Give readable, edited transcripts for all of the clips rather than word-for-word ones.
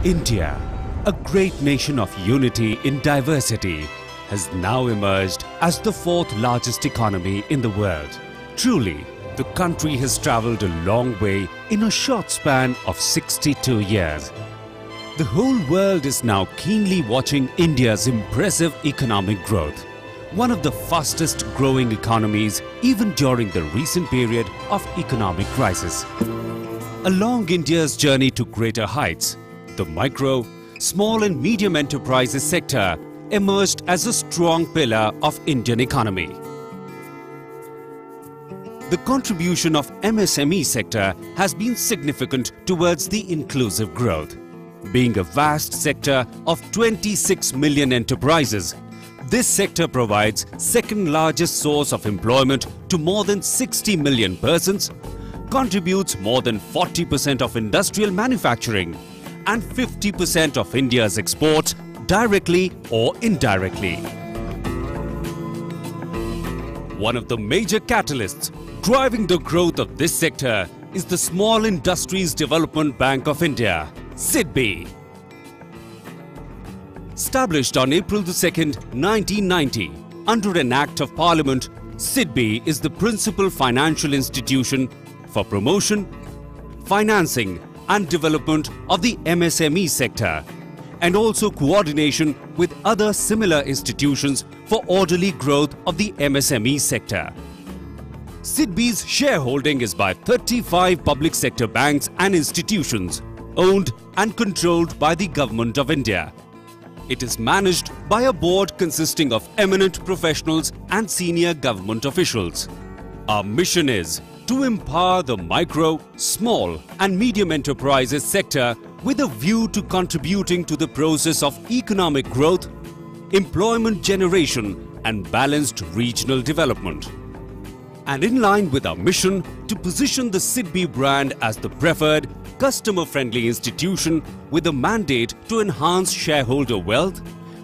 India, a great nation of unity in diversity, has now emerged as the fourth largest economy in the world. Truly, the country has travelled a long way in a short span of 62 years. The whole world is now keenly watching India's impressive economic growth, one of the fastest growing economies even during the recent period of economic crisis. Along India's journey to greater heights, the micro, small and medium enterprises sector emerged as a strong pillar of Indian economy. The contribution of MSME sector has been significant towards the inclusive growth. Being a vast sector of 26 million enterprises, this sector provides second largest source of employment to more than 60 million persons, contributes more than 40% of industrial manufacturing and 50% of India's exports directly or indirectly. One of the major catalysts driving the growth of this sector is the Small Industries Development Bank of India, Sidbi. Established on April 2, 1990, under an Act of Parliament, Sidbi is the principal financial institution for promotion, financing and development of the MSME sector, and also coordination with other similar institutions for orderly growth of the MSME sector. Sidbi's shareholding is by 35 public sector banks and institutions, owned and controlled by the Government of India. It is managed by a board consisting of eminent professionals and senior government officials. Our mission is to empower the micro, small and medium enterprises sector with a view to contributing to the process of economic growth, employment generation and balanced regional development. And in line with our mission to position the Sidbi brand as the preferred, customer-friendly institution with a mandate to enhance shareholder wealth,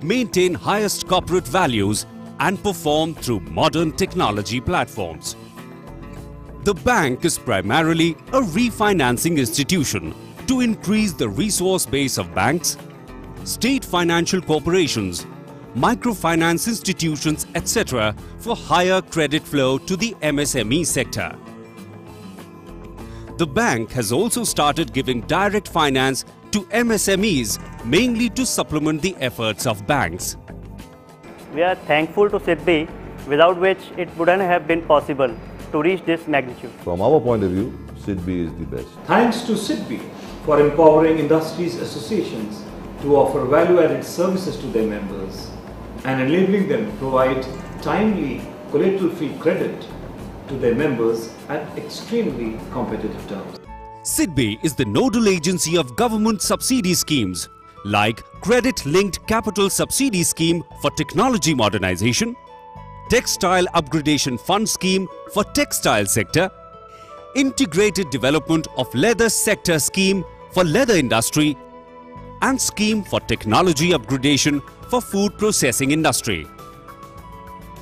maintain highest corporate values and perform through modern technology platforms. The bank is primarily a refinancing institution to increase the resource base of banks, state financial corporations, microfinance institutions, etc. for higher credit flow to the MSME sector. The bank has also started giving direct finance to MSMEs, mainly to supplement the efforts of banks. We are thankful to Sidbi, without which it wouldn't have been possible to reach this magnitude. From our point of view, Sidbi is the best. Thanks to Sidbi for empowering industries associations to offer value-added services to their members and enabling them to provide timely collateral-free credit to their members at extremely competitive terms. Sidbi is the nodal agency of government subsidy schemes like Credit-Linked Capital Subsidy Scheme for Technology Modernization, Textile Upgradation Fund Scheme for Textile Sector, Integrated Development of Leather Sector Scheme for Leather Industry, and Scheme for Technology Upgradation for Food Processing Industry.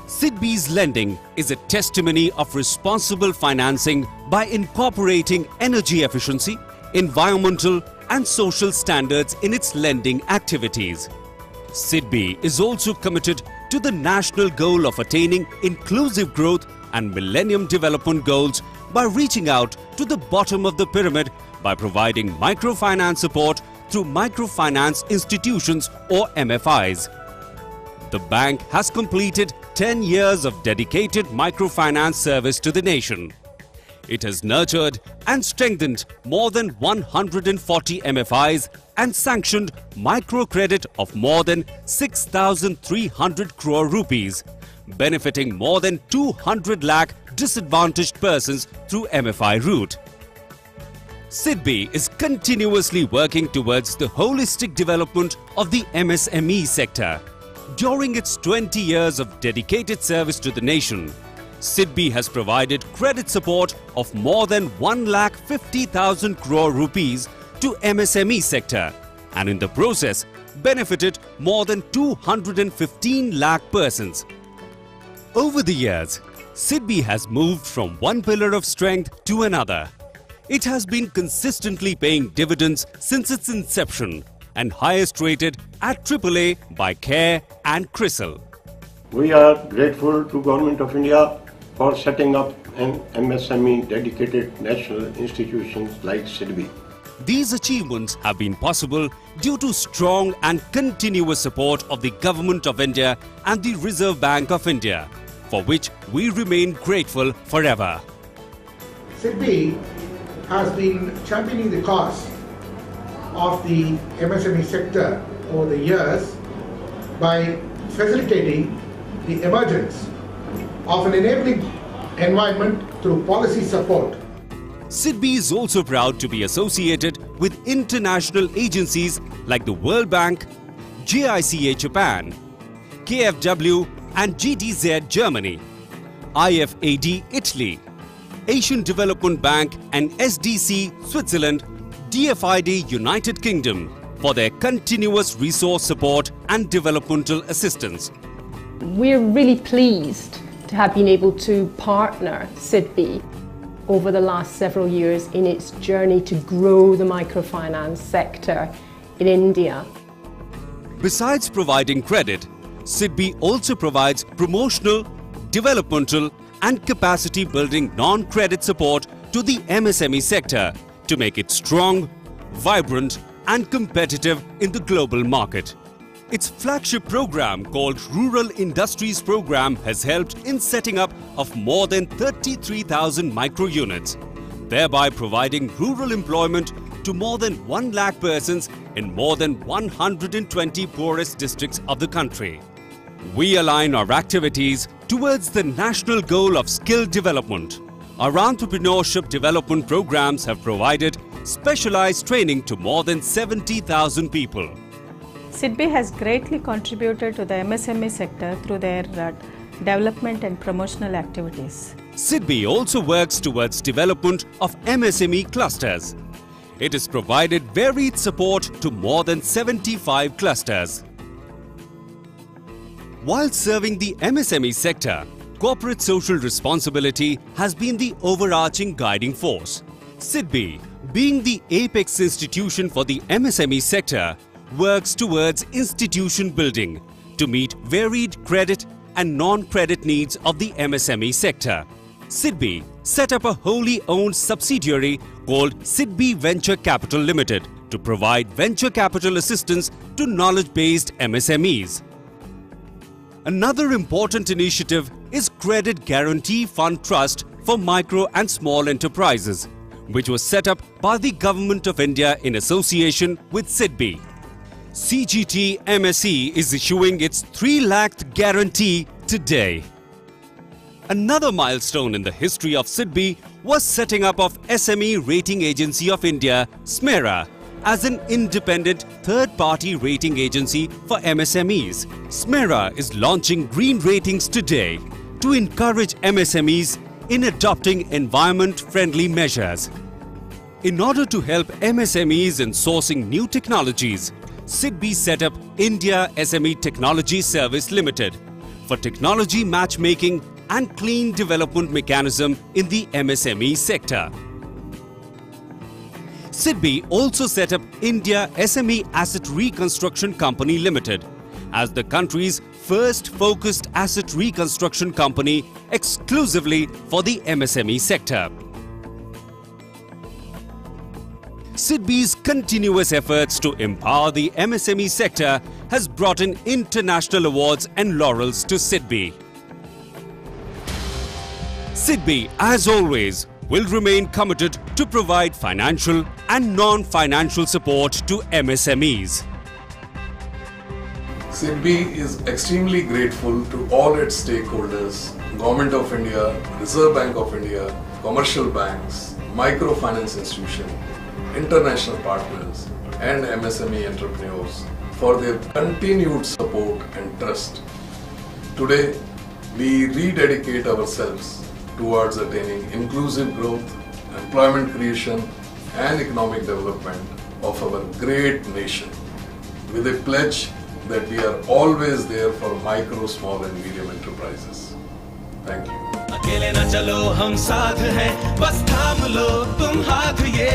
Sidbi's lending is a testimony of responsible financing by incorporating energy efficiency, environmental and social standards in its lending activities. Sidbi is also committed to the national goal of attaining inclusive growth and Millennium Development Goals by reaching out to the bottom of the pyramid by providing microfinance support through microfinance institutions or MFIs. The bank has completed 10 years of dedicated microfinance service to the nation. It has nurtured and strengthened more than 140 MFIs and sanctioned microcredit of more than 6,300 crore rupees, benefiting more than 200 lakh disadvantaged persons through MFI route. Sidbi is continuously working towards the holistic development of the MSME sector. During its 20 years of dedicated service to the nation, Sidbi has provided credit support of more than 1,50,000 crore rupees to MSME sector and in the process benefited more than 215 lakh persons. Over the years, Sidbi has moved from one pillar of strength to another. It has been consistently paying dividends since its inception, and highest rated at AAA by CARE and CRISIL. We are grateful to Government of India for setting up an MSME dedicated national institutions like Sidbi. These achievements have been possible due to strong and continuous support of the Government of India and the Reserve Bank of India, for which we remain grateful forever. Sidbi has been championing the cause of the MSME sector over the years by facilitating the emergence of an enabling environment through policy support. Sidbi is also proud to be associated with international agencies like the World Bank, JICA Japan, KfW and GTZ Germany, IFAD Italy, Asian Development Bank and SDC Switzerland, DFID United Kingdom for their continuous resource support and developmental assistance. We're really pleased to have been able to partner Sidbi over the last several years in its journey to grow the microfinance sector in India. Besides providing credit, Sidbi also provides promotional, developmental and capacity building non-credit support to the MSME sector to make it strong, vibrant and competitive in the global market. Its flagship program called Rural Industries Program has helped in setting up of more than 33,000 micro units, thereby providing rural employment to more than 1 lakh persons in more than 120 poorest districts of the country. We align our activities towards the national goal of skill development. Our entrepreneurship development programs have provided specialized training to more than 70,000 people. Sidbi has greatly contributed to the MSME sector through their development and promotional activities. Sidbi also works towards development of MSME clusters. It has provided varied support to more than 75 clusters. While serving the MSME sector, corporate social responsibility has been the overarching guiding force. Sidbi, being the apex institution for the MSME sector, works towards institution building to meet varied credit and non-credit needs of the MSME sector. Sidbi set up a wholly owned subsidiary called Sidbi Venture Capital Limited to provide venture capital assistance to knowledge-based MSMEs. Another important initiative is Credit Guarantee Fund Trust for Micro and Small Enterprises, which was set up by the Government of India in association with Sidbi. CGT MSE is issuing its 3 lakh guarantee today. Another milestone in the history of Sidbi was setting up of SME Rating Agency of India, SMERA, as an independent third-party rating agency for MSMEs. SMERA is launching green ratings today to encourage MSMEs in adopting environment-friendly measures. In order to help MSMEs in sourcing new technologies, Sidbi set up India SME Technology Service Limited for technology matchmaking and clean development mechanism in the MSME sector. Sidbi also set up India SME Asset Reconstruction Company Limited as the country's first focused asset reconstruction company exclusively for the MSME sector. Sidbi's continuous efforts to empower the MSME sector has brought in international awards and laurels to Sidbi. Sidbi, as always, will remain committed to provide financial and non-financial support to MSMEs. Sidbi is extremely grateful to all its stakeholders, Government of India, Reserve Bank of India, commercial banks, microfinance institutions, international partners and MSME entrepreneurs for their continued support and trust. Today, we rededicate ourselves towards attaining inclusive growth, employment creation and economic development of our great nation with a pledge that we are always there for micro, small and medium enterprises. Thank you. अकेले न चलो हम साथ हैं बस थाम लो तुम हाथ ये